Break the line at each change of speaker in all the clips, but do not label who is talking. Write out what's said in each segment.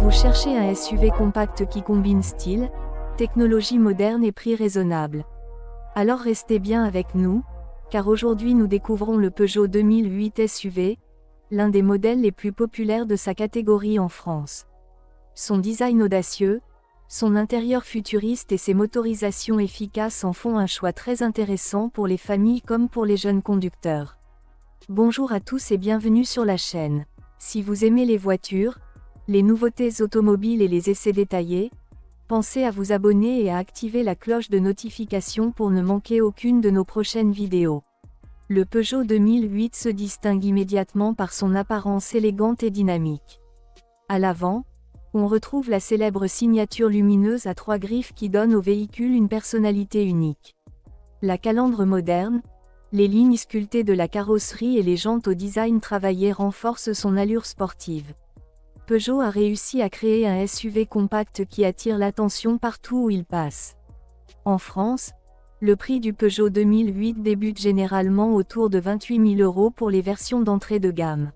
Vous cherchez un SUV compact qui combine style, technologie moderne et prix raisonnable. Alors restez bien avec nous, car aujourd'hui nous découvrons le Peugeot 2008 SUV, l'un des modèles les plus populaires de sa catégorie en France. Son design audacieux, son intérieur futuriste et ses motorisations efficaces en font un choix très intéressant pour les familles comme pour les jeunes conducteurs. Bonjour à tous et bienvenue sur la chaîne. Si vous aimez les voitures, les nouveautés automobiles et les essais détaillés, pensez à vous abonner et à activer la cloche de notification pour ne manquer aucune de nos prochaines vidéos. Le Peugeot 2008 se distingue immédiatement par son apparence élégante et dynamique. À l'avant, on retrouve la célèbre signature lumineuse à 3 griffes qui donne au véhicule une personnalité unique. La calandre moderne, les lignes sculptées de la carrosserie et les jantes au design travaillé renforcent son allure sportive. Peugeot a réussi à créer un SUV compact qui attire l'attention partout où il passe. En France, le prix du Peugeot 2008 débute généralement autour de 28 000 € pour les versions d'entrée de gamme.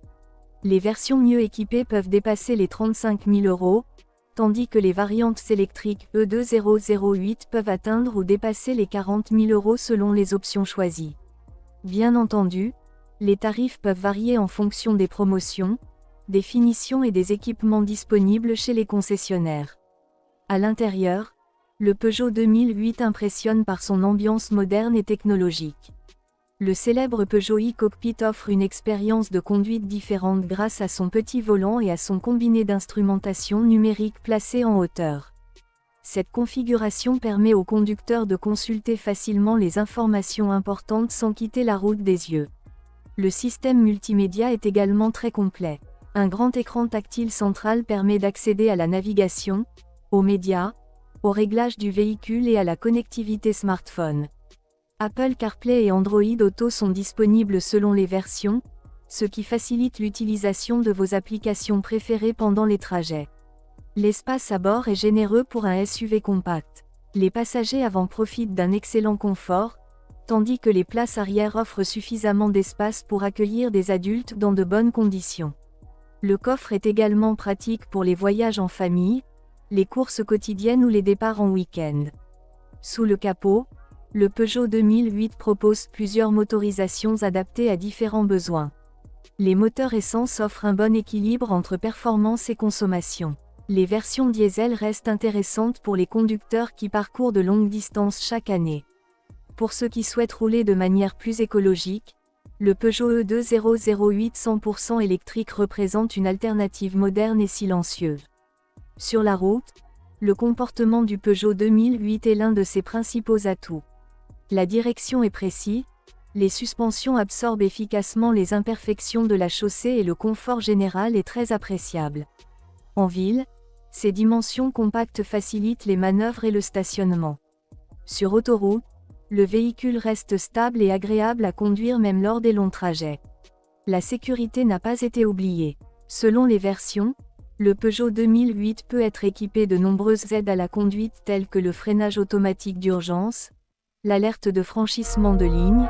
Les versions mieux équipées peuvent dépasser les 35 000 €, tandis que les variantes électriques E2008 peuvent atteindre ou dépasser les 40 000 € selon les options choisies. Bien entendu, les tarifs peuvent varier en fonction des promotions, des finitions et des équipements disponibles chez les concessionnaires. À l'intérieur, le Peugeot 2008 impressionne par son ambiance moderne et technologique. Le célèbre Peugeot e-Cockpit offre une expérience de conduite différente grâce à son petit volant et à son combiné d'instrumentation numérique placé en hauteur. Cette configuration permet au conducteur de consulter facilement les informations importantes sans quitter la route des yeux. Le système multimédia est également très complet. Un grand écran tactile central permet d'accéder à la navigation, aux médias, au réglage du véhicule et à la connectivité smartphone. Apple CarPlay et Android Auto sont disponibles selon les versions, ce qui facilite l'utilisation de vos applications préférées pendant les trajets. L'espace à bord est généreux pour un SUV compact. Les passagers avant profitent d'un excellent confort, tandis que les places arrière offrent suffisamment d'espace pour accueillir des adultes dans de bonnes conditions. Le coffre est également pratique pour les voyages en famille, les courses quotidiennes ou les départs en week-end. Sous le capot, le Peugeot 2008 propose plusieurs motorisations adaptées à différents besoins. Les moteurs essence offrent un bon équilibre entre performance et consommation. Les versions diesel restent intéressantes pour les conducteurs qui parcourent de longues distances chaque année. Pour ceux qui souhaitent rouler de manière plus écologique, le Peugeot E2008 100% électrique représente une alternative moderne et silencieuse. Sur la route, le comportement du Peugeot 2008 est l'un de ses principaux atouts. La direction est précise, les suspensions absorbent efficacement les imperfections de la chaussée et le confort général est très appréciable. En ville, ses dimensions compactes facilitent les manœuvres et le stationnement. Sur autoroute, le véhicule reste stable et agréable à conduire même lors des longs trajets. La sécurité n'a pas été oubliée. Selon les versions, le Peugeot 2008 peut être équipé de nombreuses aides à la conduite telles que le freinage automatique d'urgence, l'alerte de franchissement de ligne,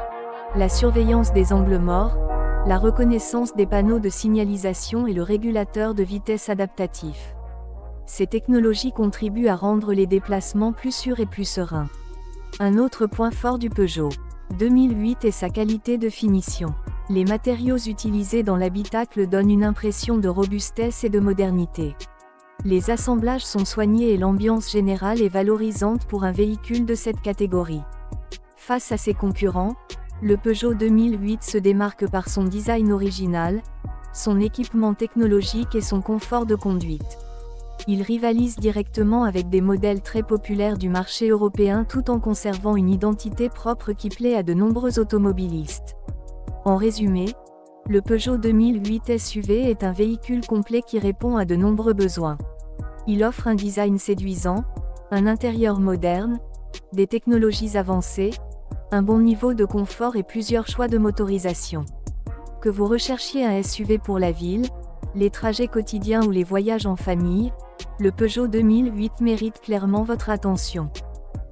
la surveillance des angles morts, la reconnaissance des panneaux de signalisation et le régulateur de vitesse adaptatif. Ces technologies contribuent à rendre les déplacements plus sûrs et plus sereins. Un autre point fort du Peugeot 2008 est sa qualité de finition. Les matériaux utilisés dans l'habitacle donnent une impression de robustesse et de modernité. Les assemblages sont soignés et l'ambiance générale est valorisante pour un véhicule de cette catégorie. Face à ses concurrents, le Peugeot 2008 se démarque par son design original, son équipement technologique et son confort de conduite. Il rivalise directement avec des modèles très populaires du marché européen tout en conservant une identité propre qui plaît à de nombreux automobilistes. En résumé, le Peugeot 2008 SUV est un véhicule complet qui répond à de nombreux besoins. Il offre un design séduisant, un intérieur moderne, des technologies avancées, un bon niveau de confort et plusieurs choix de motorisation. Que vous recherchiez un SUV pour la ville, les trajets quotidiens ou les voyages en famille, le Peugeot 2008 mérite clairement votre attention.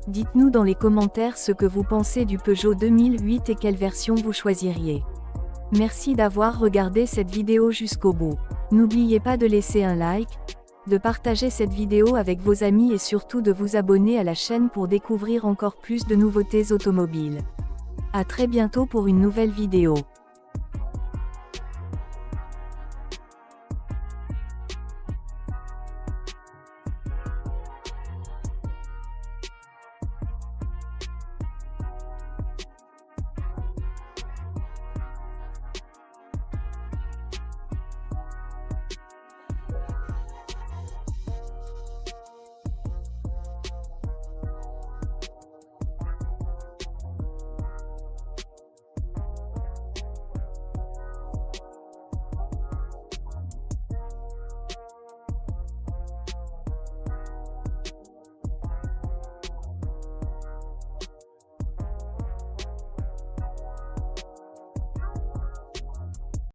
Dites-nous dans les commentaires ce que vous pensez du Peugeot 2008 et quelle version vous choisiriez. Merci d'avoir regardé cette vidéo jusqu'au bout. N'oubliez pas de laisser un like, de partager cette vidéo avec vos amis et surtout de vous abonner à la chaîne pour découvrir encore plus de nouveautés automobiles. À très bientôt pour une nouvelle vidéo.